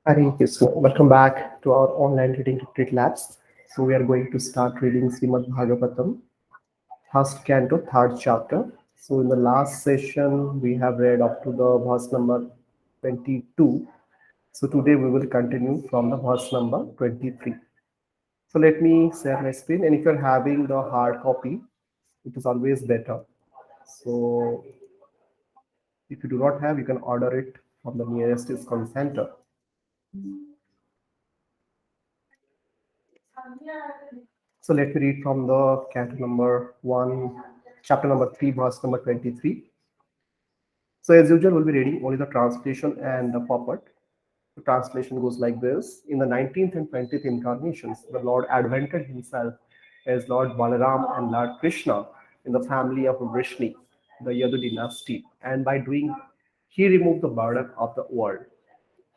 Hare Krishna. Welcome back to our online reading retreat labs. So we are going to start reading Srimad Bhagavatam, first canto, third chapter. So in the last session, we have read up to the verse number 22. So today we will continue from the verse number 23. So let me share my screen. And if you're having the hard copy, it is always better. So if you do not have, you can order it from the nearest ISKCON center. So let me read from the canto number 1, chapter number 3, verse number 23. So as usual, we'll be reading only the translation and the purport. The translation goes like this. In the 19th and 20th incarnations, the Lord advented himself as Lord Balaram and Lord Krishna in the family of Vrishni, the Yadu dynasty, and by doing, he removed the burden of the world.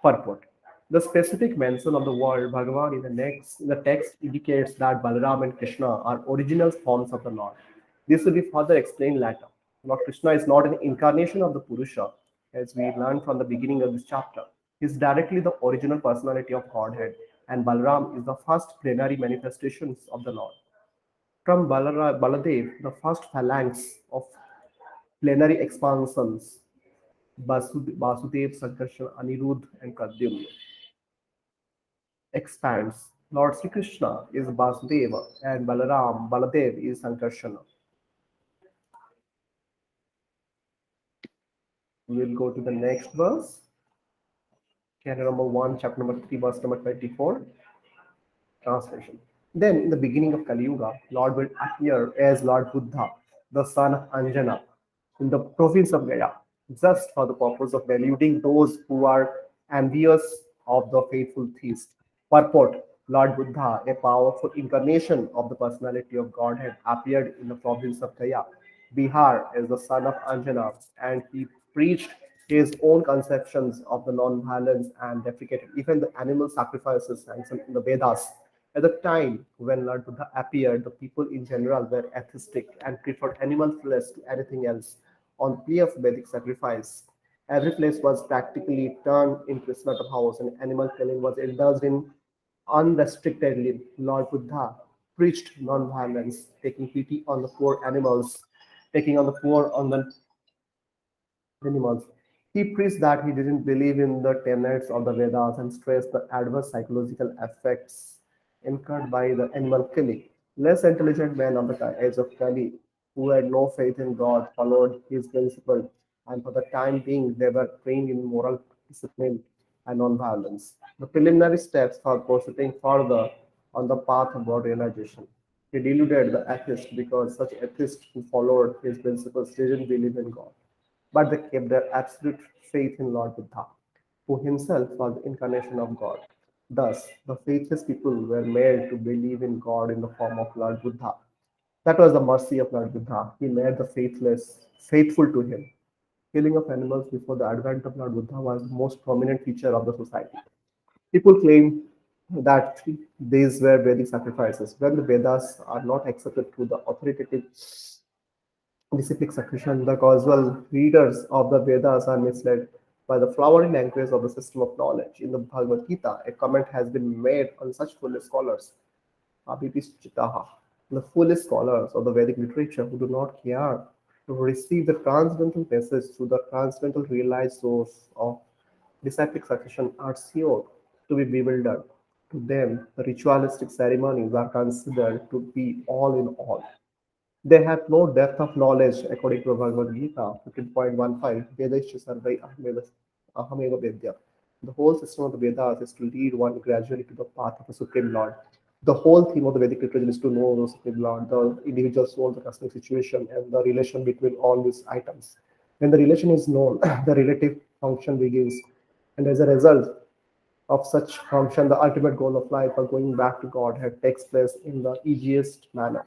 Purport. The specific mention of the word Bhagavan in the text indicates that Balaram and Krishna are original forms of the Lord. This will be further explained later. Lord Krishna is not an incarnation of the Purusha, as we learned from the beginning of this chapter. He is directly the original personality of Godhead, and Balaram is the first plenary manifestations of the Lord. From Baladev, the first phalanx of plenary expansions, Vasudev, Sankarshan, Anirudh, and Kadyumna expands. Lord Sri Krishna is Vasudeva and Baladev is Sankarsana. We'll go to the next verse. Canto number 1, chapter number 3, verse number 24. Translation. Then, in the beginning of Kali Yuga, Lord will appear as Lord Buddha, the son of Anjana, in the province of Gaya, just for the purpose of deluding those who are envious of the faithful theist. Purport. Lord Buddha, a powerful incarnation of the personality of Godhead, appeared in the province of Gaya, Bihar, as the son of Anjana, and he preached his own conceptions of the non-violence and deprecated even the animal sacrifices mentioned in the Vedas. At the time when Lord Buddha appeared, the people in general were atheistic and preferred animal flesh to anything else. On the plea of Vedic sacrifice, every place was practically turned into a slaughterhouse and animal killing was indulged in unrestrictedly. Lord Buddha preached non-violence, taking pity on the poor animals, taking on the poor on the animals. He preached that he didn't believe in the tenets of the Vedas and stressed the adverse psychological effects incurred by the animal killing. Less intelligent men of the age of Kali, who had no faith in God, followed his principle, and for the time being, they were trained in moral discipline and non-violence. The preliminary steps for proceeding further on the path of God realization. He deluded the atheist because such atheists who followed his principles didn't believe in God, but they kept their absolute faith in Lord Buddha, who himself was the incarnation of God. Thus, the faithless people were made to believe in God in the form of Lord Buddha. That was the mercy of Lord Buddha. He made the faithless faithful to him. Killing of animals before the advent of Lord Buddha was the most prominent feature of the society. People claim that these were Vedic sacrifices, when the Vedas are not accepted through the authoritative disciplic succession. The casual readers of the Vedas are misled by the flowery language of the system of knowledge. In the Bhagavad Gita, a comment has been made on such foolish scholars, Abhipischitaha, the foolish scholars of the Vedic literature who do not care to receive the transcendental message through the transcendental realized source of disciplic succession are sure to be bewildered. To them, the ritualistic ceremonies are considered to be all in all. They have no depth of knowledge, according to Bhagavad Gita 15.15. Vedasya Sarvai Ahameva Vedya. The whole system of the Vedas is to lead one gradually to the path of the Supreme Lord. The whole theme of the Vedic literature is to know the Supreme Lord, the individual soul, the cosmic situation, and the relation between all these items. When the relation is known, the relative function begins, and as a result of such function, the ultimate goal of life, or going back to Godhead, takes place in the easiest manner.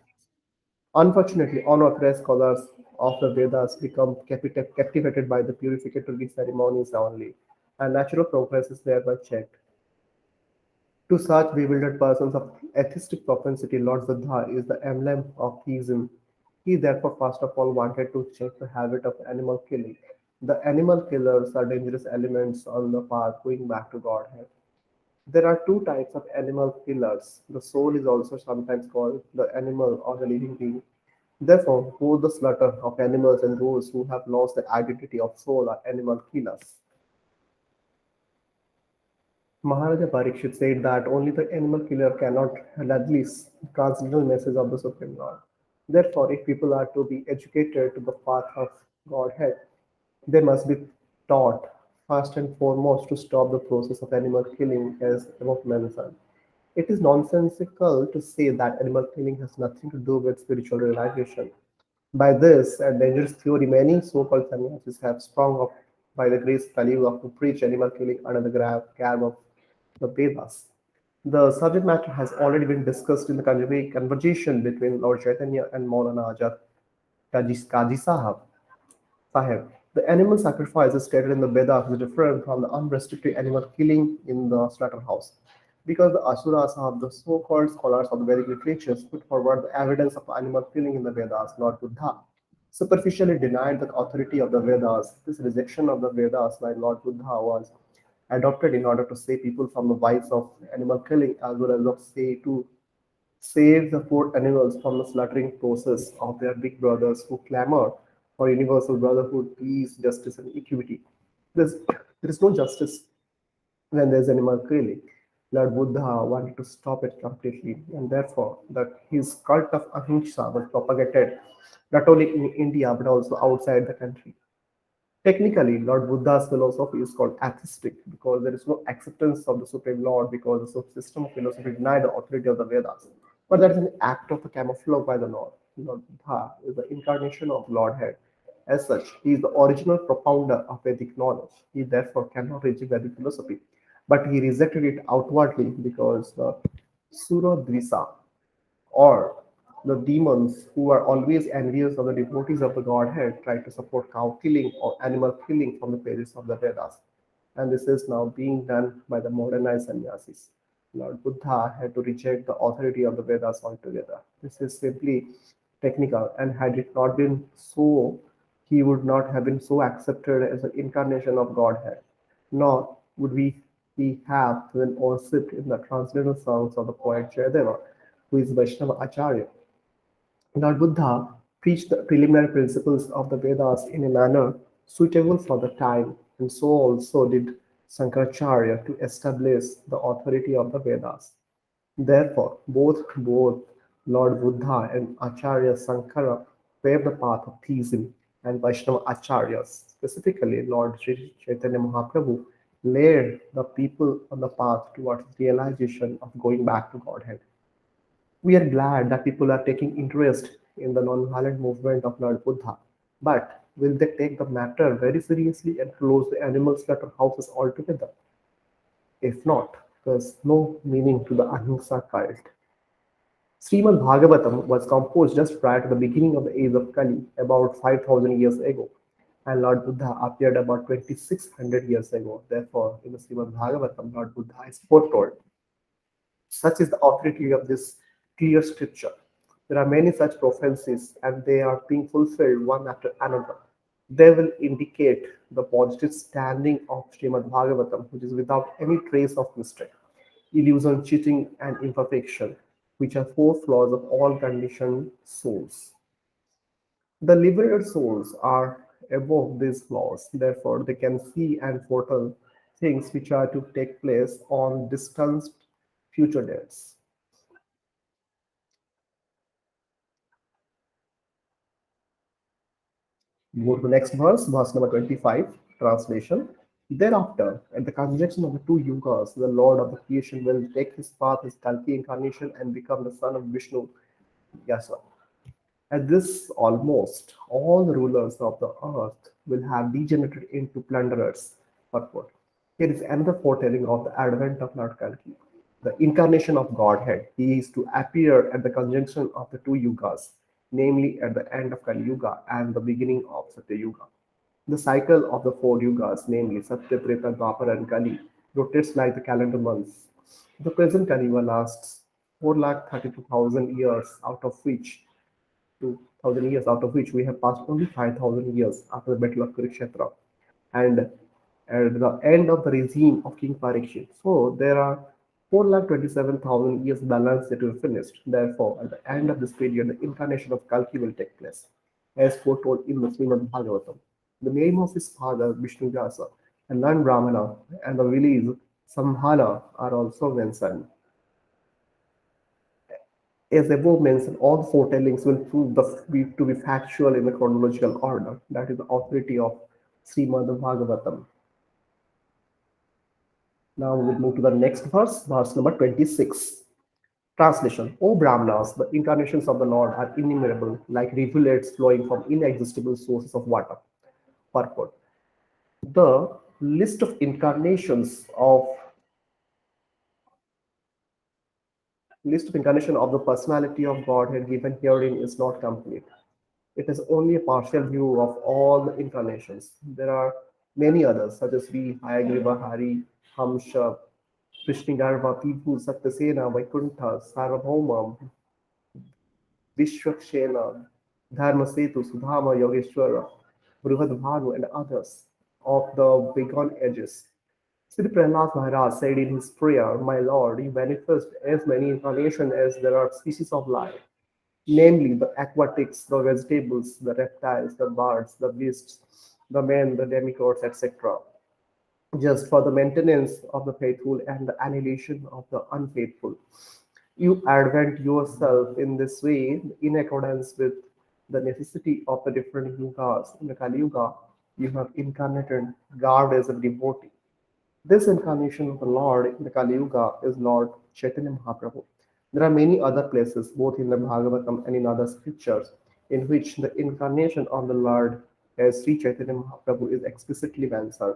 Unfortunately, unauthorized scholars of the Vedas become captivated by the purificatory ceremonies only, and natural progress is thereby checked. To such bewildered persons of atheistic propensity, Lord Buddha is the emblem of theism. He therefore first of all wanted to check the habit of animal killing. The animal killers are dangerous elements on the path going back to Godhead. There are two types of animal killers. The soul is also sometimes called the animal or the living being. Therefore, both the slaughter of animals and those who have lost the identity of soul are animal killers. Maharaja Parikshit said that only the animal killer cannot release the transcendental message of the Supreme Lord. Therefore, if people are to be educated to the path of Godhead, they must be taught first and foremost to stop the process of animal killing as above mentioned. It is nonsensical to say that animal killing has nothing to do with spiritual realization. By this and dangerous theory, many so-called sannyasis have sprung up by the grace of Kali Yuga to preach animal killing under the garb of the Vedas. The subject matter has already been discussed in the conversation between Lord Chaitanya and Maulana Ajad Kaji Sahib. The animal sacrifice is stated in the Vedas is different from the unrestricted animal killing in the slaughterhouse. Because the Asuras of the so-called scholars of the Vedic literatures put forward the evidence of animal killing in the Vedas, Lord Buddha superficially denied the authority of the Vedas. This rejection of the Vedas by Lord Buddha was adopted in order to save people from the vice of animal killing as well as of say to save the poor animals from the slaughtering process of their big brothers who clamor for universal brotherhood, peace, justice, and equity. There's, there is no justice when there's animal killing. Lord Buddha wanted to stop it completely, and therefore that his cult of ahimsa was propagated not only in India but also outside the country. Technically, Lord Buddha's philosophy is called atheistic because there is no acceptance of the Supreme Lord because the system of philosophy denied the authority of the Vedas. But that is an act of the camouflage by the Lord. Lord Buddha is the incarnation of Lordhead. As such, he is the original propounder of Vedic knowledge. He therefore cannot reject Vedic philosophy. But he rejected it outwardly because the Suradvisa or the demons who are always envious of the devotees of the Godhead try to support cow killing or animal killing from the pages of the Vedas. And this is now being done by the modernized sannyasis. Lord Buddha had to reject the authority of the Vedas altogether. This is simply technical, and had it not been so, he would not have been so accepted as an incarnation of Godhead, nor would we have been worshipped in the transcendental songs of the poet Jayadeva, who is Vaishnava Acharya. Lord Buddha preached the preliminary principles of the Vedas in a manner suitable for the time, and so also did Shankaracharya to establish the authority of the Vedas. Therefore, both Lord Buddha and Acharya Sankara paved the path of theism, and Vaishnava Acharyas, specifically Lord Sri Chaitanya Mahaprabhu, led the people on the path towards realization of going back to Godhead. We are glad that people are taking interest in the non-violent movement of Lord Buddha, but will they take the matter very seriously and close the animal slaughterhouses altogether? If not, there's no meaning to the Ahimsa cult. Srimad Bhagavatam was composed just prior to the beginning of the age of Kali, about 5,000 years ago, and Lord Buddha appeared about 2,600 years ago. Therefore, in the Srimad Bhagavatam, Lord Buddha is foretold. Such is the authority of this clear scripture. There are many such prophecies, and they are being fulfilled one after another. They will indicate the positive standing of Srimad Bhagavatam, which is without any trace of mistake, illusion, cheating, and imperfection, which are four flaws of all conditioned souls. The liberated souls are above these flaws, therefore, they can see and foretell things which are to take place on distant future dates. Go to the next verse number 25, translation. Thereafter, at the conjunction of the two yugas, the Lord of the creation will take his path as Kalki incarnation and become the son of Vishnu Yasa. At this, almost all the rulers of the earth will have degenerated into plunderers. Purport. Here is another foretelling of the advent of Lord Kalki, the incarnation of Godhead. He is to appear at the conjunction of the two yugas, namely at the end of Kali Yuga and the beginning of Satya Yuga. The cycle of the four yugas, namely Satya, Treta, Dwapara, and Kali, rotates like the calendar months. The present Kali Yuga lasts 4,32,000 years, out of which 2,000 years, out of which we have passed only 5,000 years after the Battle of Kurukshetra, and at the end of the regime of King Parikshit. So there are 4,27,000 years balance yet to be finished. Therefore, at the end of this period, the incarnation of Kalki will take place, as foretold in the Srimad Bhagavatam. The name of his father, Vishnu Vyasa, and learned Brahmana, and the village Samhala are also mentioned. As above mentioned, all foretellings will prove to be factual in the chronological order. That is the authority of Srimad Bhagavatam. Now we will move to the next verse, verse number 26. Translation: O Brahmanas, the incarnations of the Lord are innumerable, like rivulets flowing from inexhaustible sources of water. Purport: the list of incarnation of the personality of Godhead given herein is not complete. It is only a partial view of all the incarnations. There are many others, such as V, Hayagriva, Hari, Hamsha, Vishnigarva, Vibhu, Satyasena, Vaikuntha, Sarvabhauma, Vishwakshena, Dharmasetu, Sudhama, Yogeshwara, Brihadbhagu, and others of the bygone ages. Sri Prahlad Maharaj said in his prayer, My Lord, you manifest as many incarnations as there are species of life, namely the aquatics, the vegetables, the reptiles, the birds, the beasts, the men, the demigods, etc., just for the maintenance of the faithful and the annihilation of the unfaithful. You advent yourself in this way in accordance with the necessity of the different yugas. In the Kali Yuga, you have incarnated God as a devotee. This incarnation of the Lord in the Kali Yuga is Lord Chaitanya Mahaprabhu. There are many other places, both in the Bhagavatam and in other scriptures, in which the incarnation of the Lord as Sri Chaitanya Mahaprabhu is explicitly mentioned.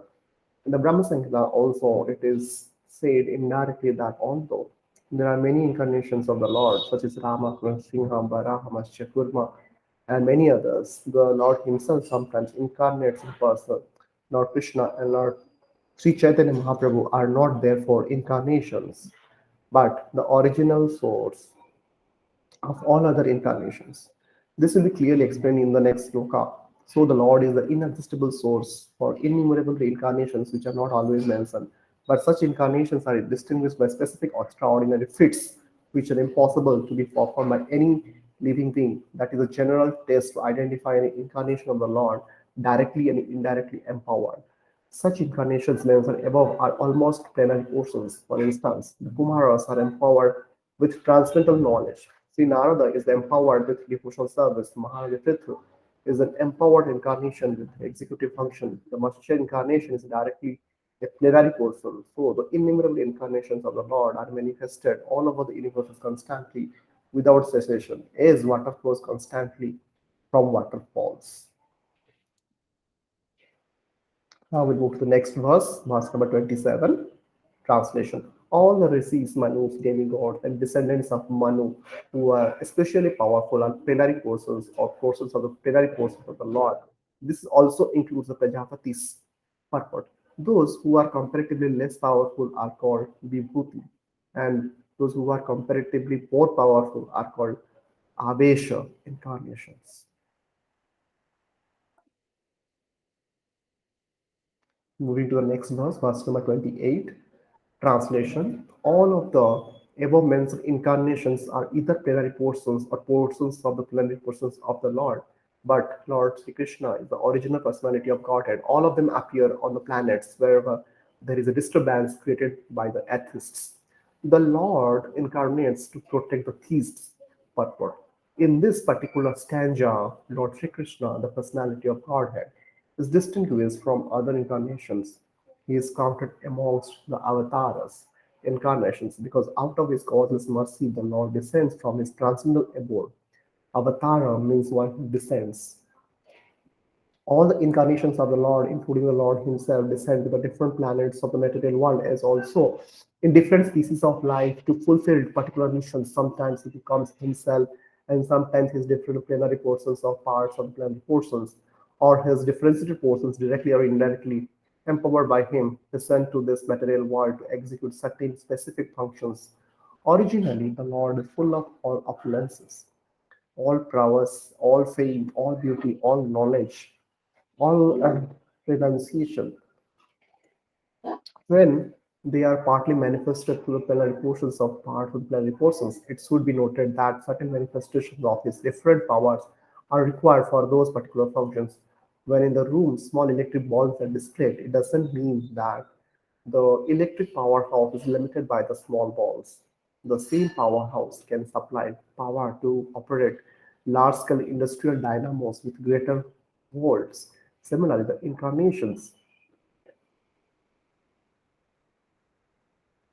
In the Brahma Samhita also it is said indirectly that although there are many incarnations of the Lord, such as Rama, Singha, Varaha, Matsya, and many others, the Lord Himself sometimes incarnates in person. Lord Krishna and Lord Sri Chaitanya Mahaprabhu are not therefore incarnations, but the original source of all other incarnations. This will be clearly explained in the next sloka. So the Lord is the inexhaustible source for innumerable reincarnations which are not always mentioned, but such incarnations are distinguished by specific extraordinary feats which are impossible to be performed by any living being. That is a general test to identify an incarnation of the Lord directly and indirectly empowered. Such incarnations mentioned above are almost plenary portions. For instance, the Kumaras are empowered with transcendental knowledge. Sri Narada is empowered with devotional service. Maharaj Prithu is an empowered incarnation with executive function. The Matsya incarnation is directly a plenary person. So the innumerable incarnations of the Lord are manifested all over the universe constantly without cessation, as water flows constantly from waterfalls. Now we move to the next verse, verse number 27. Translation: all the rishis, Manus, demigods, and descendants of Manu, who are especially powerful, are plenary portions or portions of the plenary portions of the Lord. This also includes the Prajapatis. Purport: those who are comparatively less powerful are called Vibhuti, and those who are comparatively more powerful are called Avesha incarnations. Moving to the next verse, verse number 28. Translation: all of the above mentioned incarnations are either plenary portions or portions of the plenary portions of the Lord. But Lord Sri Krishna is the original personality of Godhead. All of them appear on the planets wherever there is a disturbance created by the atheists. The Lord incarnates to protect the theists. Purport: in this particular stanza, Lord Sri Krishna, the personality of Godhead, is distinguished from other incarnations. He is counted amongst the avatars, incarnations, because out of his causeless mercy the Lord descends from his transcendental abode. Avatara means one who descends. All the incarnations of the Lord, including the Lord Himself, descend to the different planets of the material world as also in different species of life to fulfill particular missions. Sometimes He becomes Himself, and sometimes His different plenary portions or parts of the plenary portions, or His differentiated portions directly or indirectly, empowered by Him, descend to this material world to execute certain specific functions. Originally, the Lord is full of all opulences, all prowess, all fame, all beauty, all knowledge, all renunciation. When They are partly manifested through the plenary portions of parts of the plenary portions. It should be noted that certain manifestations of these different powers are required for those particular functions. When in the room small electric balls are displayed, it doesn't mean that the electric powerhouse is limited by the small balls. The same powerhouse can supply power to operate large-scale industrial dynamos with greater volts. Similarly, the incarnations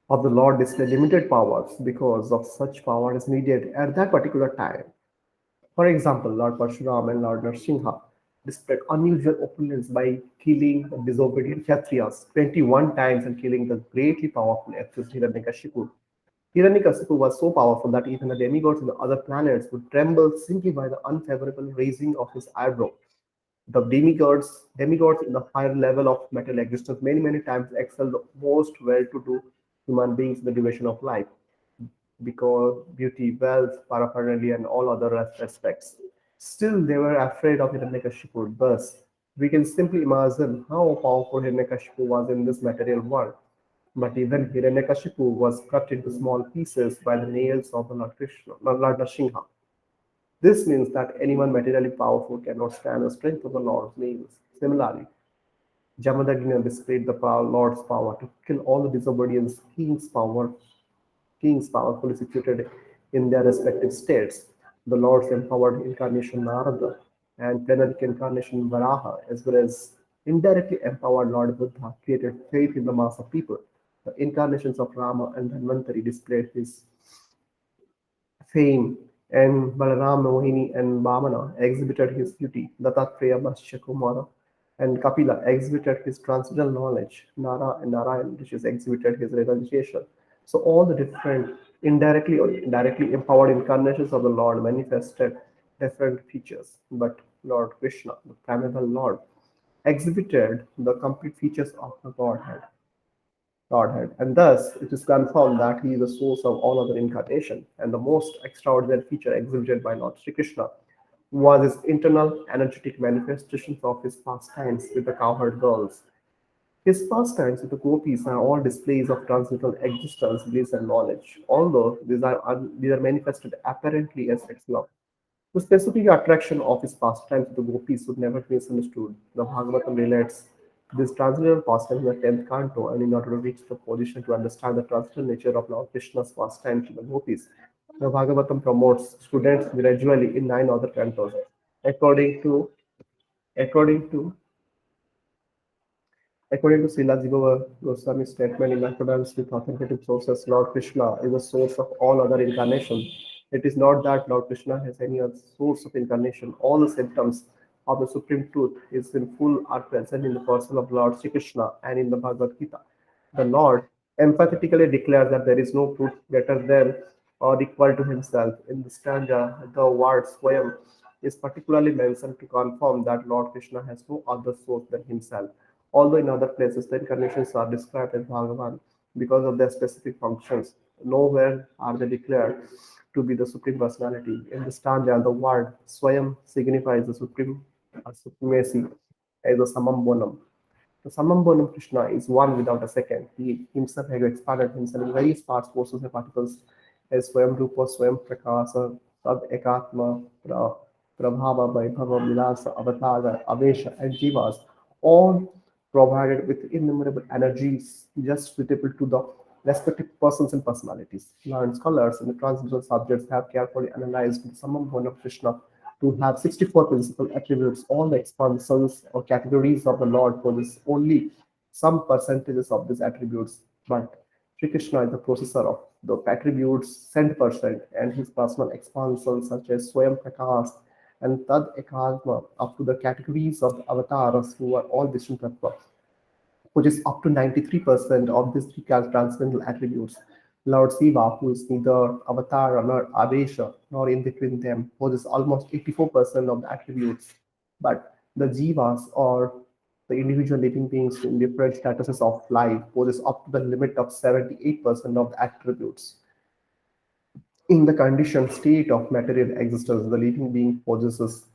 of the Lord display limited powers because of such power is needed at that particular time. For example, Lord Parshuram and Lord Narsingha displayed unusual opulence by killing the disobedient Kshatriyas 21 times and killing the greatly powerful Exus Hiranyakashipu. Hiranyakashipu was so powerful that even the demigods in the other planets would tremble simply by the unfavorable raising of his eyebrow. The demigods in the higher level of material existence many times excel the most well-to-do human beings in the duration of life because beauty, wealth, paraphernalia, and all other aspects. Still, they were afraid of Hiranyakashipu. Thus, we can simply imagine how powerful Hiranyakashipu was in this material world. But even Hiranyakashipu was cut into small pieces by the nails of the Lord Krishna, Lord Nrsimha. This means that anyone materially powerful cannot stand the strength of the Lord's nails. Similarly, Jamadagni displayed the Lord's power to kill all the disobedient kings powerfully situated in their respective states. The Lord's empowered incarnation Narada and plenary incarnation Varaha, as well as indirectly empowered Lord Buddha, created faith in the mass of people. The incarnations of Rama and Dhanvantari displayed his fame, and Balaram, Mohini, and Vamana exhibited his beauty. Dattatreya, Matsya Kumara, and Kapila exhibited his transcendental knowledge. Nara and Narayan rishis exhibited his renunciation. So all the different indirectly or directly empowered incarnations of the Lord manifested different features. But Lord Krishna, the primeval Lord, exhibited the complete features of the Godhead, and thus it is confirmed that he is the source of all other incarnation. And the most extraordinary feature exhibited by Lord Sri Krishna was his internal energetic manifestations of his pastimes with the cowherd girls. His pastimes with the gopis are all displays of transcendental existence, bliss, and knowledge, although these are manifested apparently as acts of the specific attraction of his pastimes to the gopis would never be misunderstood. The Bhagavatam relates this transcendental pastime in the 10th canto, and in order to reach the position to understand the transcendental nature of Lord Krishna's pastime to the gopis, the Bhagavatam promotes students gradually in 9 other cantos. According to according to According to Srila Jiva Goswami's statement in accordance with authoritative sources, Lord Krishna is the source of all other incarnation. It is not that Lord Krishna has any other source of incarnation. All the symptoms of the Supreme Truth is in full are present in the person of Lord Sri Krishna and in the Bhagavad Gita. The Lord emphatically declares that there is no truth greater than or equal to himself. In the stanza, the word Swayam is particularly mentioned to confirm that Lord Krishna has no other source than himself. Although in other places the incarnations are described as Bhagavan because of their specific functions, nowhere are they declared to be the Supreme Personality. In the stanza, the word Swayam signifies the supreme supremacy as a Samambonam. The Samambonam Krishna is one without a second. He himself has expanded himself in various parts, forces, and particles as Swayam Rupa, Swayam Prakasa, Sad Ekatma, Prabhava, Vaibhava, Vilasa, Avatara, Avesha, and Jivas, all provided with innumerable energies just suitable to the respective persons and personalities. Learned scholars in the transcendental subjects have carefully analyzed the Samambhana of Krishna to have 64 principal attributes. All the expansions or categories of the Lord possess only some percentages of these attributes, but Sri Krishna is the processor of the attributes cent percent, and his personal expansions such as Swayam Prakash and Tad Ekatma up to the categories of the avatars who are all Vishnu Tattva, which is up to 93% of these three transcendental attributes. Lord Shiva, who is neither avatar nor avesha, nor in between them, possesses almost 84% of the attributes. But the jivas, or the individual living beings in different statuses of life, possess up to the limit of 78% of the attributes. In the conditioned state of material existence, the living being possesses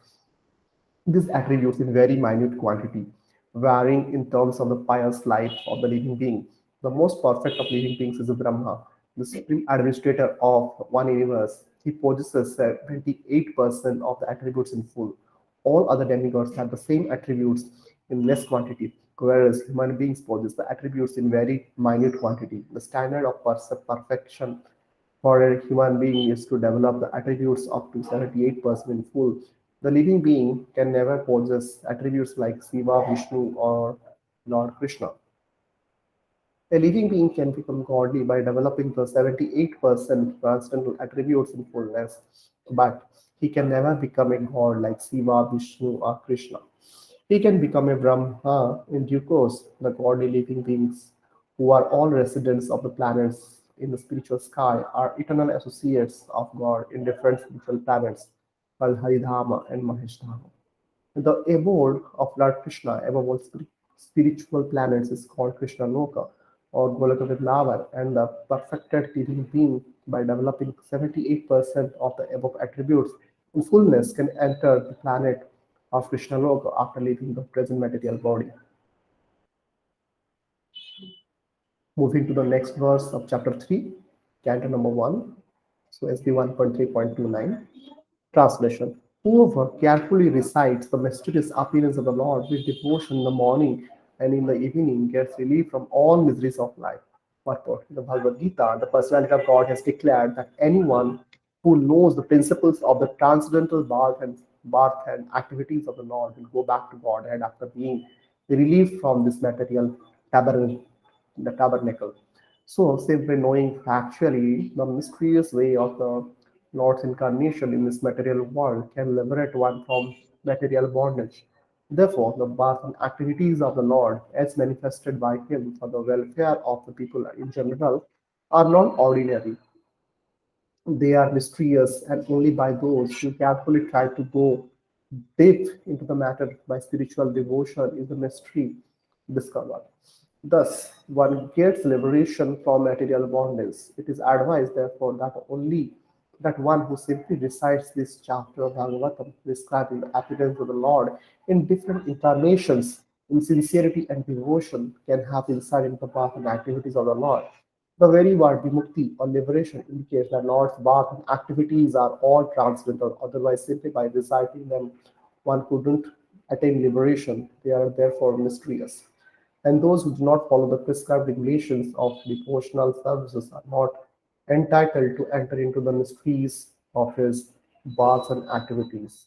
these attributes in very minute quantity, varying in terms of the pious life of the living being. The most perfect of living beings is Brahma, the supreme administrator of one universe. He possesses 28% of the attributes in full. All other demigods have the same attributes in less quantity, whereas human beings possess the attributes in very minute quantity. The standard of perfection for a human being is to develop the attributes up to 78% in full. The living being can never possess attributes like Shiva, Vishnu, or Lord Krishna. A living being can become godly by developing the 78% transcendental attributes in fullness, but he can never become a god like Shiva, Vishnu, or Krishna. He can become a Brahma in due course. The godly living beings, who are all residents of the planets in the spiritual sky, are eternal associates of God in different spiritual planets called Haridhama and Maheshtama. The abode of Lord Krishna above all spiritual planets is called Krishna Loka or Golaka Vrindavan, and the perfected living being, by developing 78% of the above attributes in fullness, can enter the planet of Krishna Loka after leaving the present material body. Moving to the next verse of chapter 3, canto number 1, so SB 1.3.29. Translation: Whoever carefully recites the mysterious appearance of the Lord with devotion in the morning and in the evening gets relief from all miseries of life. Purport: in the Bhagavad Gita, the personality of God has declared that anyone who knows the principles of the transcendental birth and activities of the Lord will go back to Godhead after being relieved from this material tabernacle the tabernacle. So, simply knowing factually the mysterious way of the Lord's incarnation in this material world can liberate one from material bondage. Therefore, the birth and activities of the Lord, as manifested by Him for the welfare of the people in general, are not ordinary. They are mysterious, and only by those who carefully try to go deep into the matter by spiritual devotion is the mystery discovered. Thus, one gets liberation from material bondage. It is advised, therefore, that one who simply recites this chapter of Bhagavatam, describing the appearance of the Lord in different incarnations, in sincerity and devotion, can have insight into the path and activities of the Lord. The very word vimukti or liberation indicates that Lord's birth and activities are all transcendental, otherwise, simply by reciting them, one couldn't attain liberation. They are therefore mysterious. And those who do not follow the prescribed regulations of devotional services are not entitled to enter into the mysteries of his births and activities.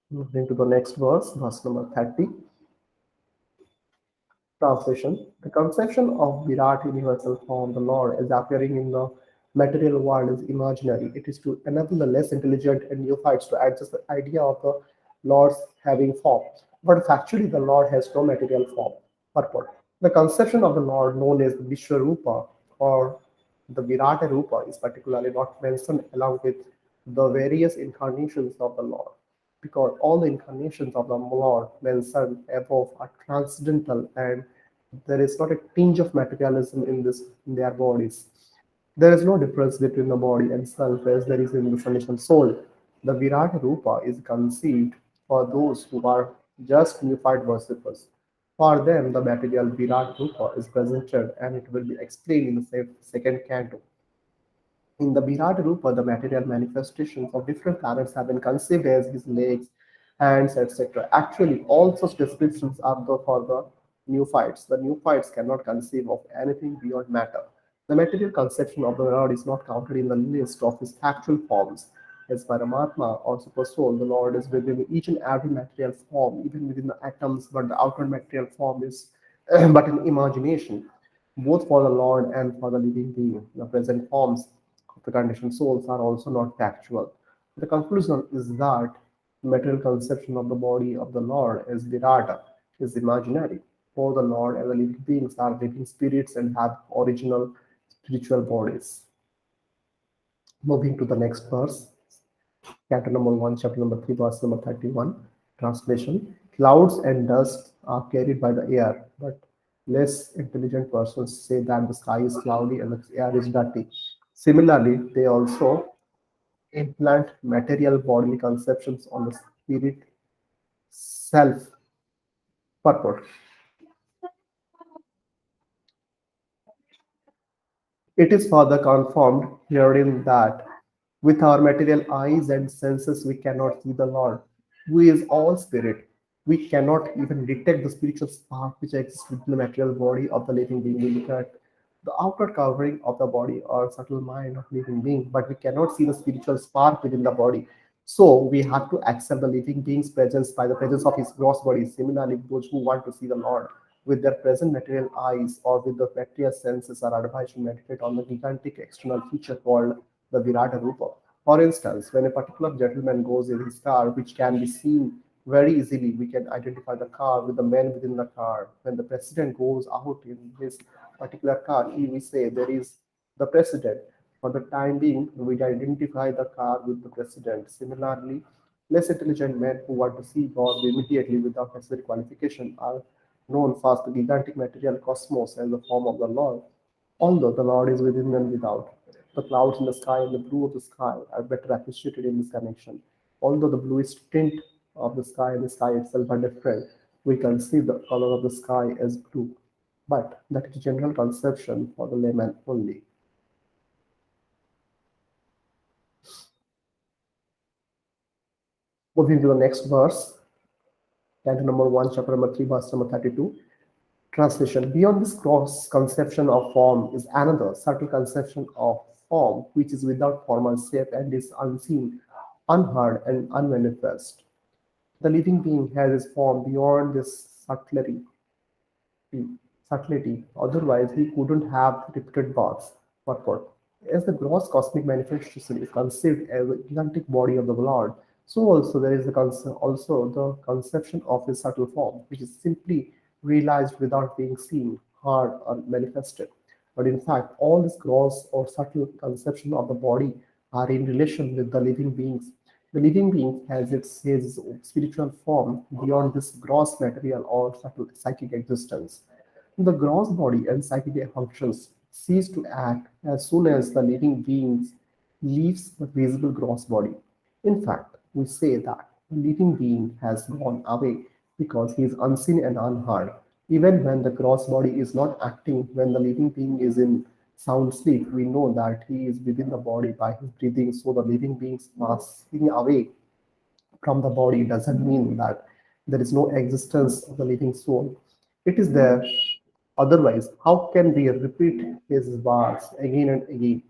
Moving to the next verse, verse number 30. Translation: The conception of Virat universal form, the Lord, as appearing in the material world is imaginary. It is to enable the less intelligent and neophytes to adjust the idea of the Lord's having form. But factually, the Lord has no material form. Purport: The conception of the Lord, known as Vishwarupa or the Virata Rupa, is particularly not mentioned along with the various incarnations of the Lord, because all the incarnations of the Lord mentioned above are transcendental, and there is not a tinge of materialism in their bodies. There is no difference between the body and self as there is in the Sanatan soul. The Virata Rupa is conceived for those who are just unified worshippers. For them, the material Virat Rupa is presented, and it will be explained in the second canto. In the Virat Rupa, the material manifestations of different planets have been conceived as his legs, hands, etc. Actually, all such descriptions are for the neophytes. The neophytes cannot conceive of anything beyond matter. The material conception of the Lord is not counted in the list of his actual forms. As Paramatma or Super Soul, the Lord is within each and every material form, even within the atoms, but the outer material form is but an imagination, both for the Lord and for the living being. The present forms of the conditioned souls are also not factual. The conclusion is that the material conception of the body of the Lord as Virata is imaginary. For the Lord and the living beings are living spirits and have original spiritual bodies. Moving to the next verse, chapter number 1, chapter number 3, verse number 31. Translation: Clouds and dust are carried by the air, but less intelligent persons say that the sky is cloudy and the air is dirty. Similarly, they also implant material bodily conceptions on the spirit self. Purport: It is further confirmed herein that with our material eyes and senses we cannot see the Lord, who is all spirit. We cannot even detect the spiritual spark which exists within the material body of the living being. We look at the outer covering of the body or subtle mind of living being, but we cannot see the spiritual spark within the body. So we have to accept the living being's presence by the presence of his gross body. Similarly, those who want to see the Lord with their present material eyes or with the material senses are advised to meditate on the gigantic external feature called the Virata Rupa. For instance, when a particular gentleman goes in his car, which can be seen very easily, we can identify the car with the men within the car. When the president goes out in his particular car, we say there is the president. For the time being, we identify the car with the president. Similarly, less intelligent men who want to see God immediately without necessary qualification are known as the gigantic material cosmos as the form of the Lord, although the Lord is within and without. The clouds in the sky and the blue of the sky are better appreciated in this connection. Although the bluish tint of the sky and the sky itself are different, we can see the color of the sky as blue. But that is a general conception for the layman only. Moving to the next verse, canto number 1, chapter number 3, verse number 32. Translation. Beyond this gross conception of form is another subtle conception of form, which is without formal shape and is unseen, unheard, and unmanifest. The living being has his form beyond this subtlety, otherwise he couldn't have repeated births. Purport. As the gross cosmic manifestation is conceived as a gigantic body of the Lord, so also there is also the conception of his subtle form, which is simply realized without being seen, heard, or manifested. But in fact, all this gross or subtle conception of the body are in relation with the living beings. The living being has its his spiritual form beyond this gross material or subtle psychic existence. The gross body and psychic functions cease to act as soon as the living being leaves the visible gross body. In fact, we say that the living being has gone away because he is unseen and unheard. Even when the gross body is not acting, when the living being is in sound sleep, we know that he is within the body by his breathing. So the living being's passing away from the body doesn't mean that there is no existence of the living soul. It is there. Otherwise, how can we repeat his words again and again?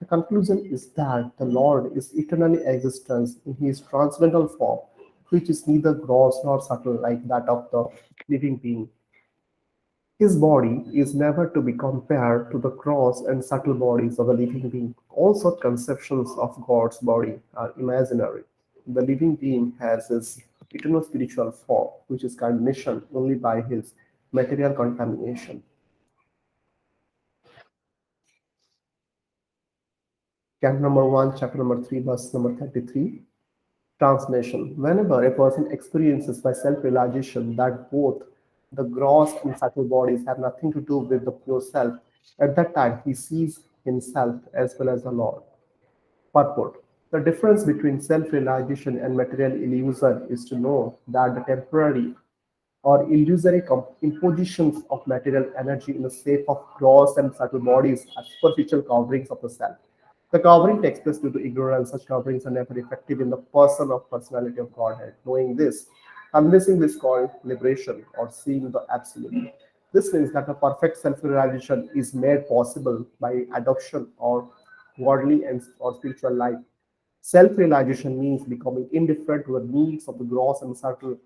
The conclusion is that the Lord is eternally existence in his transcendental form, which is neither gross nor subtle like that of the living being. His body is never to be compared to the gross and subtle bodies of the living being. All such conceptions of God's body are imaginary. The living being has his eternal spiritual form, which is conditioned only by his material contamination. Canto number 1, chapter number 3, verse number 33. Translation. Whenever a person experiences by self realization that both the gross and subtle bodies have nothing to do with the pure self, at that time he sees himself as well as the Lord. Purport. The difference between self realization and material illusion is to know that the temporary or illusory impositions of material energy in the shape of gross and subtle bodies are superficial coverings of the self. The covering takes place due to ignorance. Such coverings are never effective in the person of personality of Godhead. Knowing this, unlessing this called liberation or seeing the absolute. This means that the perfect self-realization is made possible by adoption or godly and or spiritual life. Self-realization means becoming indifferent to the needs of the gross and subtle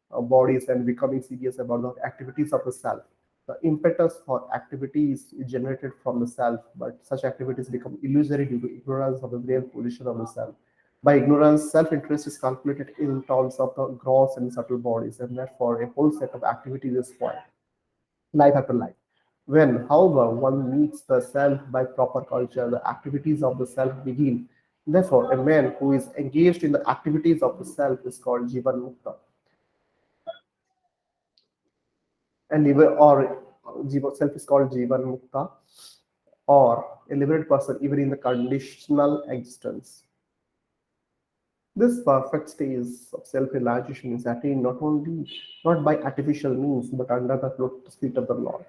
bodies and becoming serious about the activities of the self. The impetus for activities is generated from the self, but such activities become illusory due to ignorance of the real position of the self. By ignorance, self-interest is calculated in terms of the gross and subtle bodies, and therefore a whole set of activities is spoiled, life after life. When, however, one meets the self by proper culture, the activities of the self begin. Therefore, a man who is engaged in the activities of the self is called Jivan Mukta. And self is called Jivan Mukta or a liberated person even in the conditional existence. This perfect stage of self-realization is attained not by artificial means but under the lotus feet of the Lord,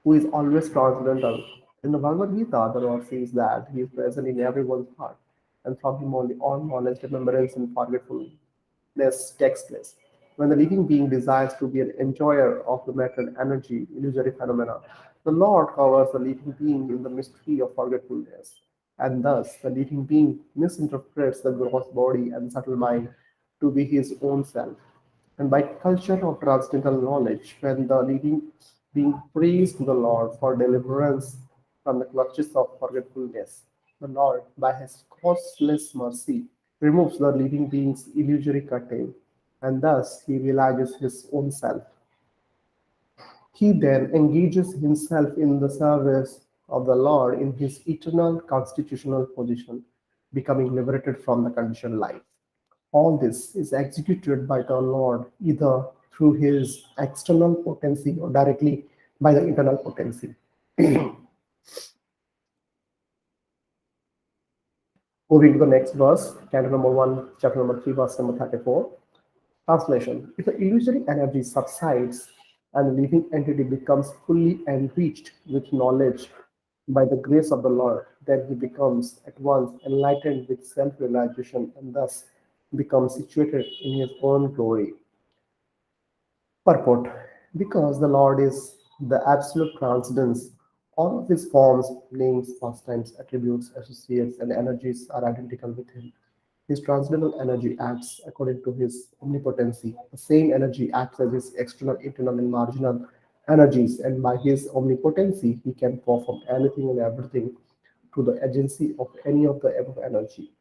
who is always transcendental. In the Bhagavad Gita, the Lord says that He is present in everyone's heart, and from Him only all knowledge, remembrance, and forgetfulness takes place. When the living being desires to be an enjoyer of the material energy, illusory phenomena, the Lord covers the living being in the mystery of forgetfulness, and thus the living being misinterprets the gross body and subtle mind to be his own self. And by culture of transcendental knowledge, when the living being prays to the Lord for deliverance from the clutches of forgetfulness, the Lord, by his causeless mercy, removes the living being's illusory curtain, and thus he realizes his own self. He then engages himself in the service of the Lord in his eternal constitutional position, becoming liberated from the conditioned life. All this is executed by the Lord either through his external potency or directly by the internal potency. Moving to the next verse, canto number 1, chapter number 3, verse number 34. Translation: if the illusory energy subsides and the living entity becomes fully enriched with knowledge by the grace of the Lord, then he becomes at once enlightened with self realization and thus becomes situated in his own glory. Purport: because the Lord is the absolute transcendence, all of his forms, names, pastimes, attributes, associates, and energies are identical with him. His transcendental energy acts according to his omnipotency. The same energy acts as his external, internal, and marginal energies, and by his omnipotency, he can perform anything and everything through the agency of any of the above energy.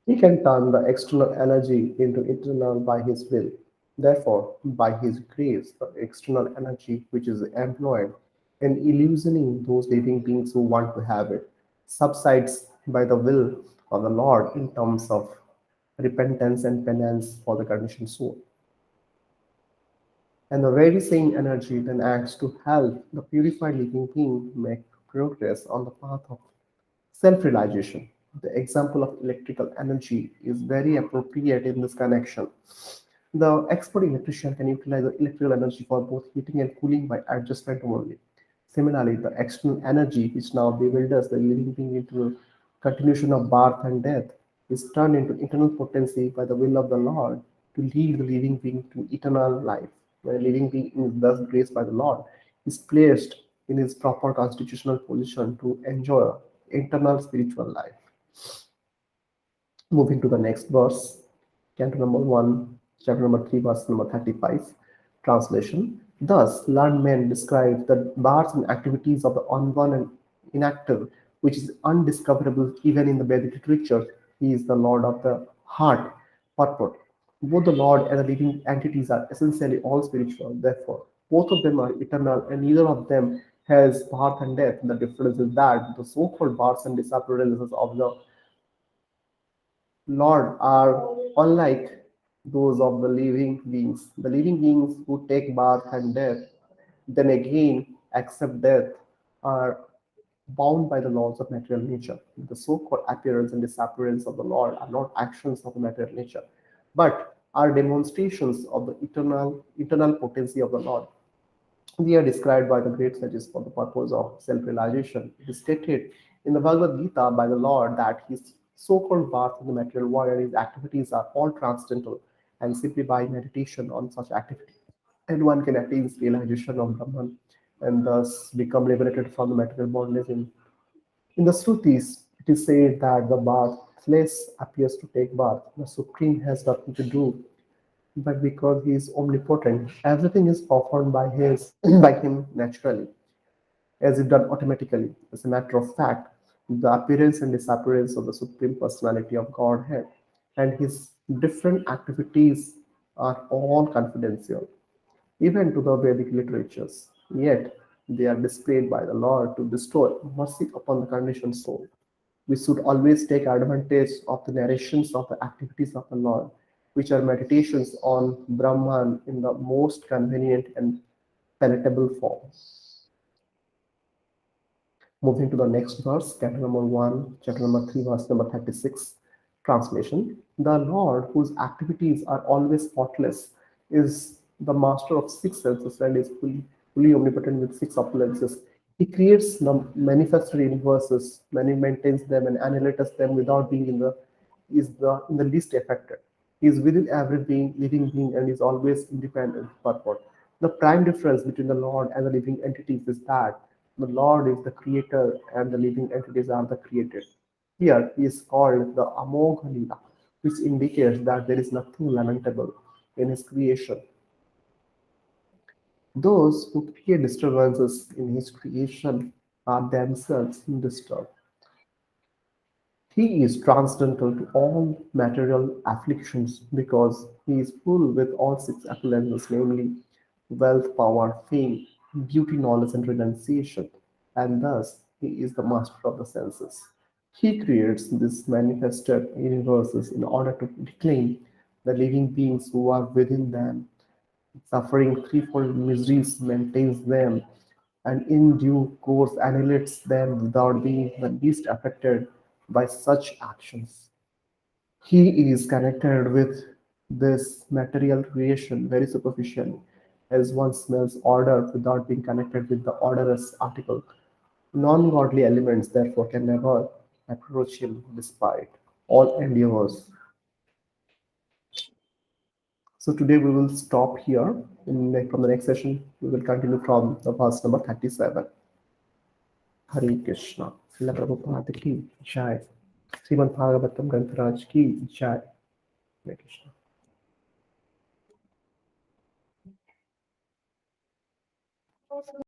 He can turn the external energy into internal by his will. Therefore, by his grace, the external energy which is employed in illusioning those living beings who want to have it subsides by the will of the Lord in terms of repentance and penance for the conditioned soul. And the very same energy then acts to help the purified living being make progress on the path of self-realization. The example of electrical energy is very appropriate in this connection. The expert electrician can utilize the electrical energy for both heating and cooling by adjustment only. Similarly, the external energy, which now bewilders the living being into continuation of birth and death, is turned into internal potency by the will of the Lord to lead the living being to eternal life. When a living being is thus graced by the Lord, is placed in his proper constitutional position to enjoy eternal spiritual life. Moving to the next verse, canto number 1, chapter number 3, verse number 35. Translation: thus, learned men describe the births and activities of the unborn and inactive, which is undiscoverable even in the Vedic literature. He is the Lord of the heart. Purport: both the Lord and the living entities are essentially all spiritual. Therefore, both of them are eternal, and neither of them has birth and death. The difference is that the so-called births and disappearances of the Lord are unlike those of the living beings. The living beings who take birth and death, then again accept death, are bound by the laws of material nature. The so-called appearance and disappearance of the Lord are not actions of the material nature, but are demonstrations of the eternal potency of the Lord. They are described by the great sages for the purpose of self-realization. It is stated in the Bhagavad Gita by the Lord that his so-called birth in the material world and his activities are all transcendental, and simply by meditation on such activity, and one can attain realization of Brahman and thus become liberated from the material bondage. In the Srutis, it is said that the birthless appears to take birth. The Supreme has nothing to do, but because he is omnipotent, everything is performed by his by him naturally, as if done automatically. As a matter of fact, the appearance and disappearance of the Supreme Personality of Godhead and his different activities are all confidential, even to the Vedic literatures. Yet they are displayed by the Lord to bestow mercy upon the conditioned soul. We should always take advantage of the narrations of the activities of the Lord, which are meditations on Brahman in the most convenient and palatable form. Moving to the next verse, chapter number 1, chapter number 3, verse number 36. Translation: the Lord, whose activities are always spotless, is the master of six senses and is fully omnipotent with six opulences. He creates the manifested universes, many maintains them and annihilates them without being in the least affected. He is within every being, living being, and is always independent. Purport. The prime difference between the Lord and the living entities is that the Lord is the creator and the living entities are the created. Here he is called the Amogha Lila, which indicates that there is nothing lamentable in his creation. Those who create disturbances in his creation are themselves disturbed. He is transcendental to all material afflictions because he is full with all six appearances, namely wealth, power, fame, beauty, knowledge, and renunciation, and thus he is the master of the senses. He creates these manifested universes in order to reclaim the living beings who are within them. Suffering threefold miseries maintains them, and in due course annihilates them without being the least affected by such actions. He is connected with this material creation very superficially, as one smells odor without being connected with the odorous article. Non godly elements, therefore, can never approach him despite all endeavors. So today we will stop here. From the next session, we will continue from the verse number 37. Hare Krishna. Srila Prabhupada ki Jai. Srimad Bhagavatam Grantaraj ki Jai. Hare Krishna.